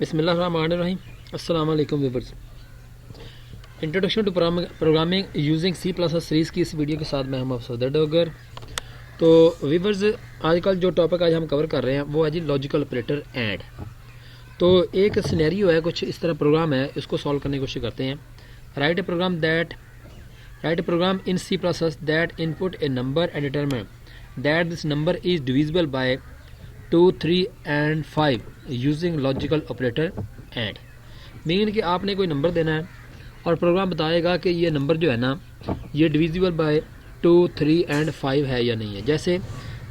बिस्मिल्लाहिर्रहमानिर्रहीम। अस्सलाम वालेकुम viewers. Introduction to programming using C++ series की इस वीडियो के साथ मैं हम अफसर डोगर। तो व्यूअर्स, आजकल जो टॉपिक आज हम कवर कर रहे हैं वो है जी लॉजिकल ऑपरेटर एंड। तो एक सिनेरियो है, कुछ इस तरह प्रोग्राम है, इसको सॉल्व करने की कोशिश करते हैं। Write a program in C++ that input a number and determine that this number is divisible by 2, 3 and 5 using logical operator and. Mean कि आपने कोई नंबर देना है और प्रोग्राम बताएगा कि ये नंबर जो है ना ये डिविजिबल बाय 2, 3 एंड 5 है या नहीं है। जैसे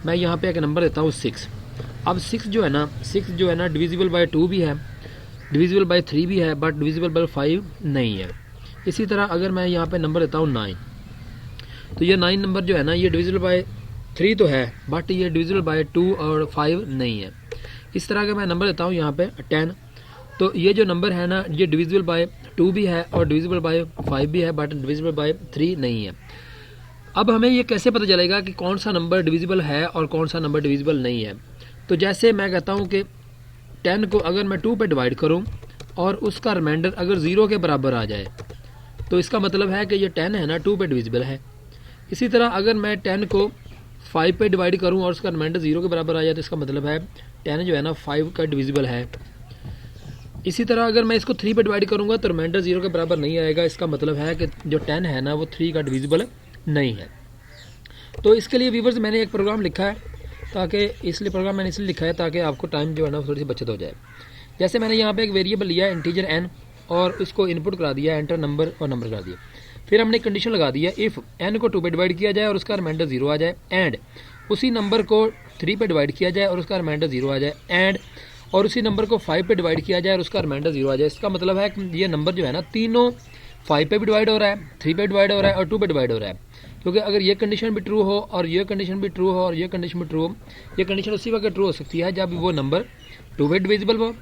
मैं यहाँ पे एक नंबर देता हूँ 6। अब 6 जो है ना डिविजिबल बाय 2 भी है, डिविजिबल बाय 3 भी है, बट डिविजिबल बाय 5 नहीं है। इसी तरह अगर मैं यहाँ पे नंबर देता हूँ 9, तो ये 9 नंबर जो है ना ये डिविजिबल बाय 3 तो है, बट ये डिविजिबल बाय 2 और 5 नहीं है। इस तरह का मैं नंबर देता हूँ यहाँ पे 10, तो ये जो नंबर है ना ये डिविजिबल बाय 2 भी है और डिविजिबल बाय 5 भी है, बट डिविजिबल बाय 3 नहीं है। अब हमें ये कैसे पता चलेगा कि कौन सा नंबर डिविजिबल है और कौन सा नंबर डिविजिबल नहीं है? तो जैसे मैं कहता हूँ कि 10 को अगर मैं 2 पे डिवाइड करूँ और उसका रिमाइंडर अगर 0 के बराबर आ जाए तो इसका मतलब है कि ये 10 है ना 2 पे डिविजिबल है। इसी तरह अगर मैं 10 को 5 पे डिवाइड करूँ और उसका रिमाइंडर 0 के बराबर आ जाए तो इसका मतलब है 10 जो है ना 5 का डिविजिबल है। इसी तरह अगर मैं इसको 3 पे डिवाइड करूँगा तो रिमाइंडर 0 के बराबर नहीं आएगा, इसका मतलब है कि जो 10 है ना वो 3 का डिविजिबल नहीं है। तो इसके लिए व्यूअर्स मैंने एक प्रोग्राम लिखा है, ताकि इसलिए प्रोग्राम मैंने इसलिए लिखा है ताकि आपको टाइम जो है ना थोड़ी सी बचत हो जाए। जैसे मैंने यहाँ पे एक वेरिएबल लिया है इंटीजर n और उसको इनपुट करा दिया, एंटर नंबर और नंबर करा दिया। फिर हमने कंडीशन लगा दिया इफ़ n को 2 पे डिवाइड किया जाए और उसका रिमाइंडर 0 आ जाए, एंड उसी नंबर को 3 पे डिवाइड किया जाए और उसका रिमाइंडर 0 आ जाए, एंड और उसी नंबर को 5 पे डिवाइड किया जाए और उसका रिमाइंडर 0 आ जाए। इसका मतलब है कि ये नंबर जो है ना तीनों 5 पे भी डिवाइड हो रहा है, 3 पे डिवाइड हो रहा है और 2 पे डिवाइड हो रहा है। क्योंकि अगर ये कंडीशन भी ट्रू हो और ये कंडीशन भी ट्रू हो और ये कंडीशन भी ट्रू हो, ये कंडीशन उसी वक्त ट्रू हो सकती है जब वो नंबर 2 पे डिविजिबल हो,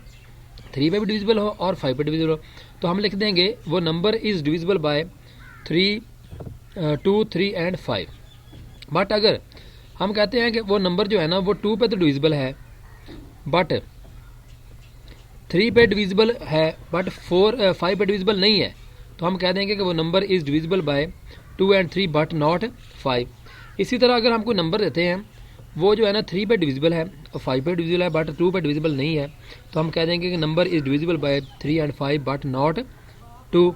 3 पे भी डिविजिबल हो और 5 पे डिविजिबल हो। तो हम लिख देंगे वो number is divisible by 3, 2, 3 and 5। But अगर हम कहते हैं कि वो नंबर जो है ना वो 2 पे तो डिविजिबल है बट 3 पे डिविजिबल है बट 5 पे डिविजिबल नहीं है, तो हम कह देंगे कि वो number is divisible by 2 and 3 but not 5। इसी तरह अगर हम कोई नंबर देते हैं वो जो है ना 3 पे डिविजिबल है और 5 पे डिविजिबल है बट 2 पे डिविजिबल नहीं है, तो हम कह देंगे कि number is divisible by 3 and 5 but not 2।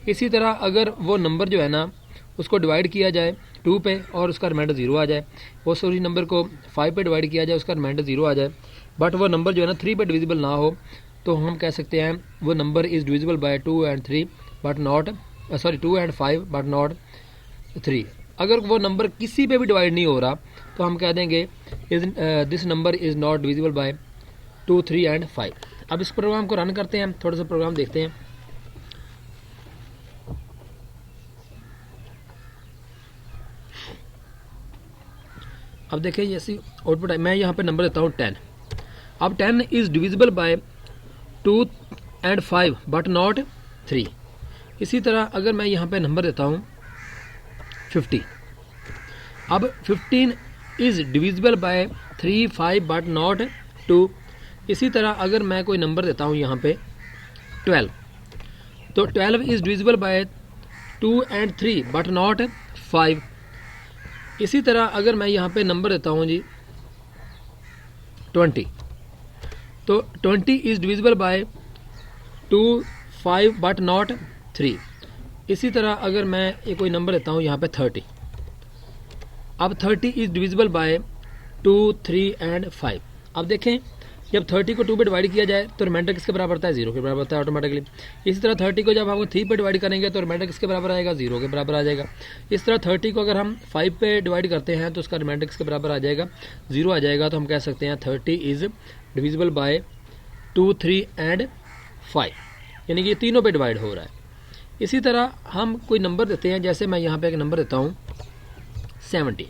इसी तरह अगर वो नंबर जो है ना उसको डिवाइड किया जाए 2 पे और उसका रिमाइंडर 0 आ जाए, वो सॉरी नंबर को 5 पे डिवाइड किया जाए उसका रिमाइंडर 0 आ जाए, बट वो नंबर जो है ना 3 पे डिविजिबल ना हो, तो हम कह सकते हैं वो number is divisible by 2 and 3 but not 2 and 5 but not 3। अगर वो नंबर किसी पे भी डिवाइड नहीं हो रहा तो हम कह देंगे this number is not divisible by 2, 3 and 5। अब इस प्रोग्राम को रन करते हैं, थोड़ा सा प्रोग्राम देखते हैं। अब देखिए जैसी आउटपुट है, मैं यहाँ पे नंबर देता हूँ 10। अब 10 is divisible by 2 and 5 but not 3। इसी तरह अगर मैं यहाँ पे नंबर देता हूँ 50, अब 15 is divisible by 3, 5 but not 2। इसी तरह अगर मैं कोई नंबर देता हूँ यहाँ पे 12, तो 12 is divisible by 2 and 3 but not 5। इसी तरह अगर मैं यहाँ पे नंबर देता हूँ जी 20, तो 20 is divisible by 2, 5 but not 3। इसी तरह अगर मैं ये कोई नंबर देता हूँ यहाँ पे 30, अब 30 इज़ डिविजिबल बाय 2, 3 एंड 5। अब देखें जब 30 को 2 पे डिवाइड किया जाए तो रिमाइंडर किसके बराबर होता है? 0 के बराबर होता है ऑटोमेटिकली। इसी तरह 30 को जब हम 3 पे डिवाइड करेंगे तो रिमाइंडर किसके बराबर आएगा? 0 के बराबर आ जाएगा। इस तरह 30 को अगर हम 5 पे डिवाइड करते हैं तो उसका रिमाइंडर किसके बराबर आ जाएगा? 0 आ जाएगा। तो हम कह सकते हैं 30 इज़ डिविजिबल बाय 2, 3 एंड 5, यानी कि ये तीनों पे डिवाइड हो रहा है। इसी तरह हम कोई नंबर देते हैं, जैसे मैं यहाँ पे एक नंबर देता हूँ 70,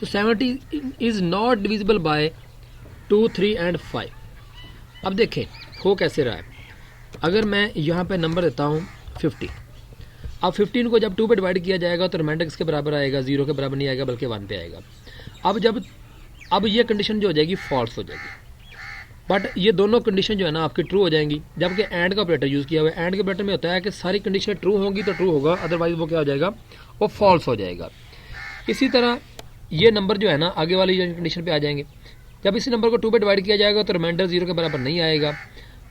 तो 70 is not divisible by 2, 3 and 5। अब देखें हो कैसे रहा है। अगर मैं यहाँ पे नंबर देता हूँ 50, अब 15 को जब 2 पे डिवाइड किया जाएगा तो रिमाइंडर किसके बराबर आएगा? 0 के बराबर नहीं आएगा बल्कि 1 पे आएगा। अब ये कंडीशन जो हो जाएगी फॉल्स हो जाएगी। बट ये दोनों कंडीशन जो है ना आपकी ट्रू हो जाएंगी जबकि एंड का ऑपरेटर यूज़ किया हुआ है। एंड के ऑपरेटर में होता है कि सारी कंडीशन ट्रू होंगी तो ट्रू होगा, अदरवाइज वो क्या हो जाएगा, वो फॉल्स हो जाएगा। इसी तरह ये नंबर जो है ना आगे वाली कंडीशन पे आ जाएंगे। जब इसी नंबर को 2 पे डिवाइड किया जाएगा तो रिमाइंडर 0 के बराबर नहीं आएगा,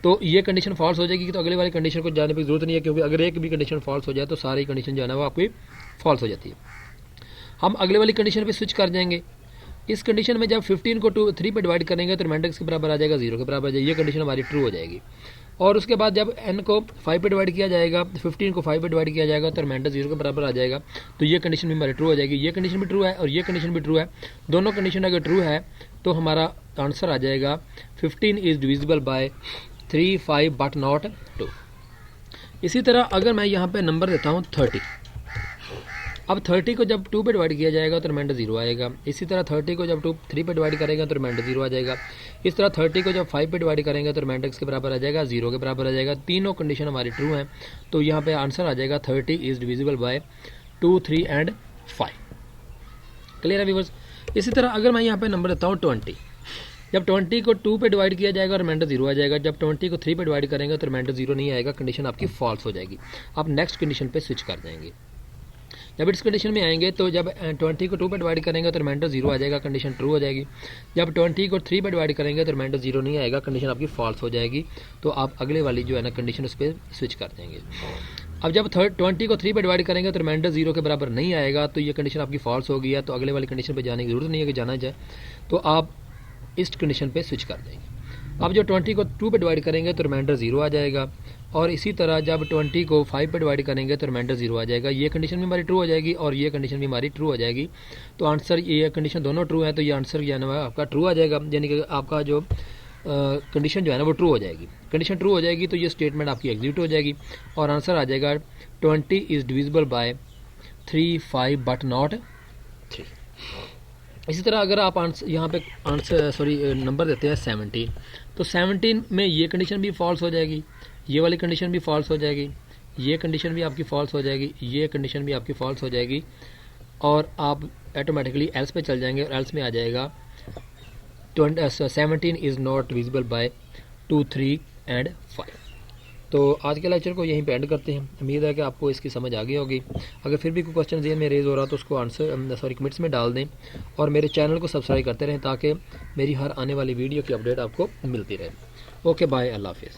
तो ये कंडीशन फॉल्स हो जाएगी। तो अगले वाली कंडीशन को जाने की जरूरत नहीं है, क्योंकि अगर एक भी कंडीशन फॉल्स हो जाए तो सारी कंडीशन जो है ना वो आपकी फॉल्स हो जाती है। हम अगले वाली कंडीशन पे स्विच कर जाएंगे। इस कंडीशन में जब 15 को 3 पे डिवाइड करेंगे तो रिमाइंडर के बराबर आ जाएगा, 0 के बराबर आ जाएगा। ये कंडीशन हमारी ट्रू हो जाएगी। और उसके बाद जब n को 5 पे डिवाइड किया जाएगा, 15 को 5 पे डिवाइड किया जाएगा तो रिमाइंडर 0 के बराबर आ जाएगा। तो ये कंडीशन भी हमारी ट्रू हो जाएगी। ये कंडीशन भी ट्रू है और ये कंडीशन भी ट्रू है। दोनों कंडीशन अगर ट्रू है तो हमारा आंसर आ जाएगा 15 is divisible by 3, 5 but not 2। इसी तरह अगर मैं यहाँ पे नंबर देता हूँ 30, अब 30 को जब 2 पे डिवाइड किया जाएगा तो रिमाइंडर 0 आएगा। इसी तरह 30 को जब 3 पे डिवाइड करेंगे तो रिमाइंडर 0 आ जाएगा। इस तरह 30 को जब 5 पे डिवाइड करेंगे तो रिमाइंडर के बराबर आ जाएगा, 0 के बराबर आ जाएगा। तीनों कंडीशन हमारी ट्रू हैं, तो यहाँ पे आंसर आ जाएगा 30 is divisible by 2, 3 and 5। Clear है व्यूअर्स। इसी तरह अगर मैं यहाँ पे नंबर देता हूँ 20, जब 20 को 2 पे डिवाइड किया जाएगा रिमाइंडर 0 आ जाएगा। जब 20 को 3 पे डिवाइड करेंगे तो रिमाइंडर 0 नहीं आएगा, कंडीशन आपकी फॉल्स हो जाएगी। आप नेक्स्ट कंडीशन पे स्विच कर जाएंगे। जब इस कंडीशन में आएंगे तो जब 20 को 2 पे डिवाइड करेंगे तो रिमाइंडर 0 आ जाएगा, कंडीशन ट्रू हो जाएगी। जब 20 को 3 पे डिवाइड करेंगे तो रिमाइंडर 0 नहीं आएगा, कंडीशन आपकी फॉल्स हो जाएगी। तो आप अगले वाली जो है ना कंडीशन उस पर स्विच कर देंगे। अब जब 20 को 3 पे डिवाइड करेंगे तो रिमाइंडर 0 के बराबर नहीं आएगा, तो ये कंडीशन आपकी फॉल्स हो गई है। तो अगले वाली कंडीशन पर जाने की जरूरत नहीं है कि जाना जाए, तो आप इस कंडीशन पे स्विच कर देंगे। अब जो 20 को 2 पे डिवाइड करेंगे तो रिमाइंडर 0 आ जाएगा। और इसी तरह जब 20 को 5 पे डिवाइड करेंगे तो रिमाइंडर 0 आ जाएगा। ये कंडीशन भी हमारी ट्रू हो जाएगी और ये कंडीशन भी हमारी ट्रू हो जाएगी। तो आंसर, ये कंडीशन दोनों ट्रू है, तो ये आंसर जो है ना आपका ट्रू आ जाएगा, यानी कि आपका जो कंडीशन जो है ना वो ट्रू हो जाएगी। कंडीशन ट्रू हो जाएगी तो ये स्टेटमेंट आपकी एग्जीक्यूट हो जाएगी और आंसर आ जाएगा 20 is divisible by 3, 5 but not 3। इसी तरह अगर आप आंसर यहाँ पे नंबर देते हैं 17, तो 17 में ये कंडीशन भी फॉल्स हो जाएगी, ये वाली कंडीशन भी फॉल्स हो जाएगी, ये कंडीशन भी आपकी फॉल्स हो जाएगी, ये कंडीशन भी आपकी फॉल्स हो जाएगी और आप ऑटोमेटिकली एल्स पे चल जाएंगे और एल्स में आ जाएगा 17 is not visible by 2, 3 and 5। तो आज के लेक्चर को यहीं पे एंड करते हैं। उम्मीद है कि आपको इसकी समझ आ गई होगी। अगर फिर भी कोई क्वेश्चन ज़हन में रेज़ हो रहा तो उसको आंसर कमेंट्स में डाल दें और मेरे चैनल को सब्सक्राइब करते रहें ताकि मेरी हर आने वाली वीडियो की अपडेट आपको मिलती रहे। ओके बाय, अल्लाह हाफिज़।